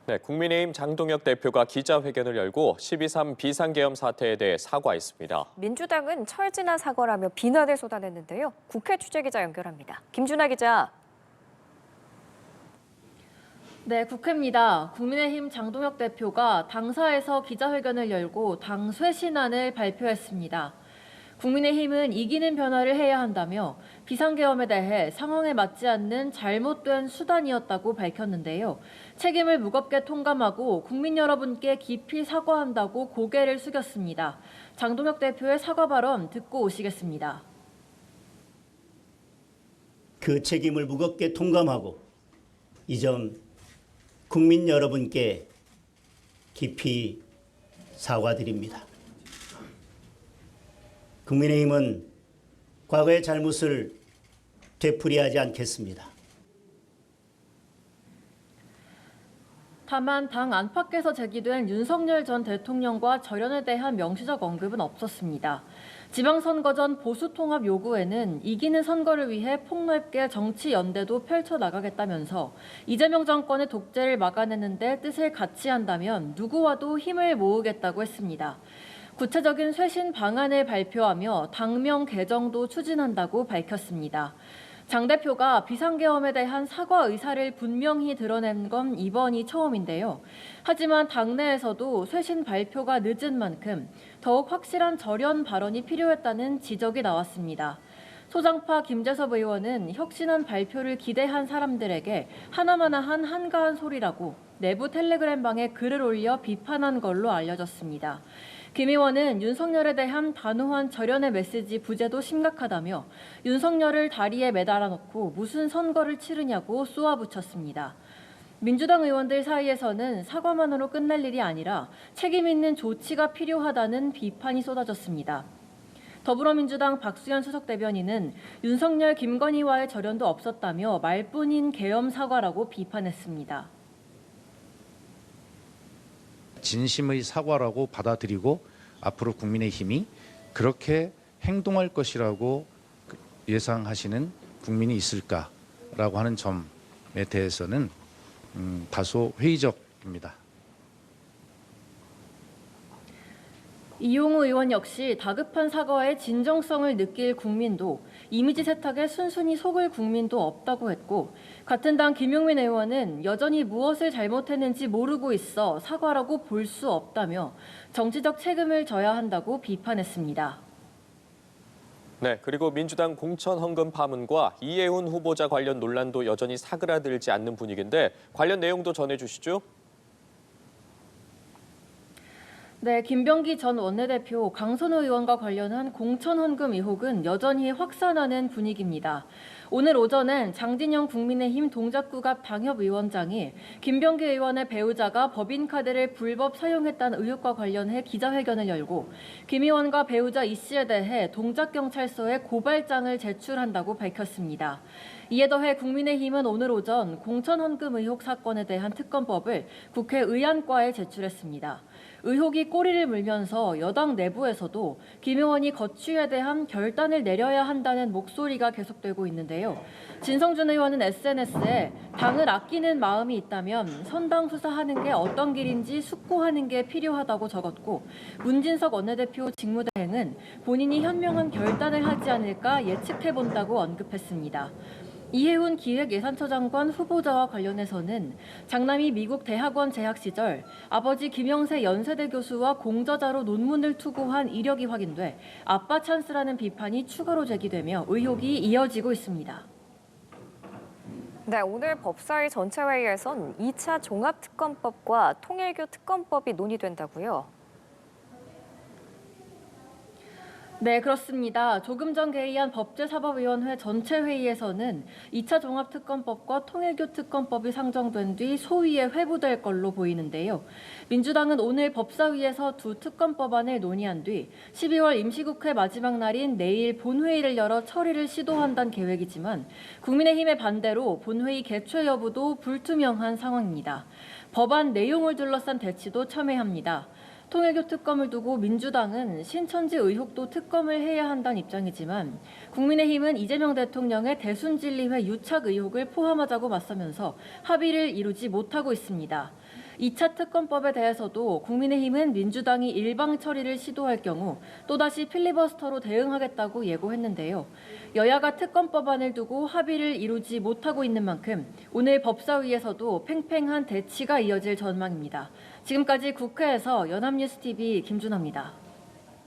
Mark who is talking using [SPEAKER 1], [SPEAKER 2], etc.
[SPEAKER 1] 네, 국민의힘 장동혁 대표가 기자회견을 열고 12.3 비상계엄 사태에 대해 사과했습니다.
[SPEAKER 2] 민주당은 철진한 사과라며 비난을 쏟아냈는데요. 국회 취재기자 연결합니다. 김준하 기자.
[SPEAKER 3] 네, 국회입니다. 국민의힘 장동혁 대표가 당사에서 기자회견을 열고 당 쇄신안을 발표했습니다. 국민의힘은 이기는 변화를 해야 한다며 비상계엄에 대해 상황에 맞지 않는 잘못된 수단이었다고 밝혔는데요. 책임을 무겁게 통감하고 국민 여러분께 깊이 사과한다고 고개를 숙였습니다. 장동혁 대표의 사과 발언 듣고 오시겠습니다.
[SPEAKER 4] 그 책임을 무겁게 통감하고 이 점 국민 여러분께 깊이 사과드립니다. 국민의힘은 과거의 잘못을 되풀이하지 않겠습니다.
[SPEAKER 3] 다만 당 안팎에서 제기된 윤석열 전 대통령과 절연에 대한 명시적 언급은 없었습니다. 지방선거 전 보수통합 요구에는 이기는 선거를 위해 폭넓게 정치 연대도 펼쳐나가겠다면서 이재명 정권의 독재를 막아내는 데 뜻을 같이 한다면 누구와도 힘을 모으겠다고 했습니다. 구체적인 쇄신 방안을 발표하며 당명 개정도 추진한다고 밝혔습니다. 장 대표가 비상계엄에 대한 사과 의사를 분명히 드러낸 건 이번이 처음인데요. 하지만 당내에서도 쇄신 발표가 늦은 만큼 더욱 확실한 절연 발언이 필요했다는 지적이 나왔습니다. 소장파 김재섭 의원은 혁신한 발표를 기대한 사람들에게 하나마나한 한가한 소리라고 내부 텔레그램방에 글을 올려 비판한 걸로 알려졌습니다. 김 의원은 윤석열에 대한 단호한 절연의 메시지 부재도 심각하다며 윤석열을 다리에 매달아 놓고 무슨 선거를 치르냐고 쏘아붙였습니다. 민주당 의원들 사이에서는 사과만으로 끝날 일이 아니라 책임 있는 조치가 필요하다는 비판이 쏟아졌습니다. 더불어민주당 박수현 수석 대변인은 윤석열, 김건희와의 절연도 없었다며 말뿐인 계엄 사과라고 비판했습니다.
[SPEAKER 5] 진심의 사과라고 받아들이고 앞으로 국민의힘이 그렇게 행동할 것이라고 예상하시는 국민이 있을까라고 하는 점에 대해서는 다소 회의적입니다.
[SPEAKER 3] 이용우 의원 역시 다급한 사과에 진정성을 느낄 국민도 이미지 세탁에 순순히 속을 국민도 없다고 했고 같은 당 김용민 의원은 여전히 무엇을 잘못했는지 모르고 있어 사과라고 볼 수 없다며 정치적 책임을 져야 한다고 비판했습니다.
[SPEAKER 1] 네, 그리고 민주당 공천 헌금 파문과 이해훈 후보자 관련 논란도 여전히 사그라들지 않는 분위기인데 관련 내용도 전해주시죠.
[SPEAKER 3] 네, 김병기 전 원내대표, 강선우 의원과 관련한 공천 헌금 의혹은 여전히 확산하는 분위기입니다. 오늘 오전엔 장진영 국민의힘 동작구 앞 당협위원장이 김병기 의원의 배우자가 법인카드를 불법 사용했다는 의혹과 관련해 기자회견을 열고 김 의원과 배우자 이 씨에 대해 동작경찰서에 고발장을 제출한다고 밝혔습니다. 이에 더해 국민의힘은 오늘 오전 공천헌금 의혹 사건에 대한 특검법을 국회 의안과에 제출했습니다. 의혹이 꼬리를 물면서 여당 내부에서도 김 의원이 거취에 대한 결단을 내려야 한다는 목소리가 계속되고 있는데요. 진성준 의원은 SNS에 당을 아끼는 마음이 있다면 선당 수사하는 게 어떤 길인지 숙고하는 게 필요하다고 적었고 문진석 원내대표 직무대행은 본인이 현명한 결단을 하지 않을까 예측해본다고 언급했습니다. 이해훈 기획예산처장관 후보자와 관련해서는 장남이 미국 대학원 재학 시절 아버지 김영세 연세대 교수와 공저자로 논문을 투고한 이력이 확인돼 아빠 찬스라는 비판이 추가로 제기되며 의혹이 이어지고 있습니다.
[SPEAKER 2] 네, 오늘 법사위 전체회의에선 2차 종합특검법과 통일교 특검법이 논의된다고요.
[SPEAKER 3] 네, 그렇습니다. 조금 전 개의한 법제사법위원회 전체 회의에서는 2차 종합특검법과 통일교 특검법이 상정된 뒤 소위에 회부될 걸로 보이는데요. 민주당은 오늘 법사위에서 두 특검법안을 논의한 뒤 12월 임시국회 마지막 날인 내일 본회의를 열어 처리를 시도한다는 계획이지만 국민의힘의 반대로 본회의 개최 여부도 불투명한 상황입니다. 법안 내용을 둘러싼 대치도 첨예합니다. 통일교 특검을 두고 민주당은 신천지 의혹도 특검을 해야 한다는 입장이지만 국민의힘은 이재명 대통령의 대순진리회 유착 의혹을 포함하자고 맞서면서 합의를 이루지 못하고 있습니다. 2차 특검법에 대해서도 국민의힘은 민주당이 일방 처리를 시도할 경우 또다시 필리버스터로 대응하겠다고 예고했는데요. 여야가 특검법안을 두고 합의를 이루지 못하고 있는 만큼 오늘 법사위에서도 팽팽한 대치가 이어질 전망입니다. 지금까지 국회에서 연합뉴스TV 김준하입니다.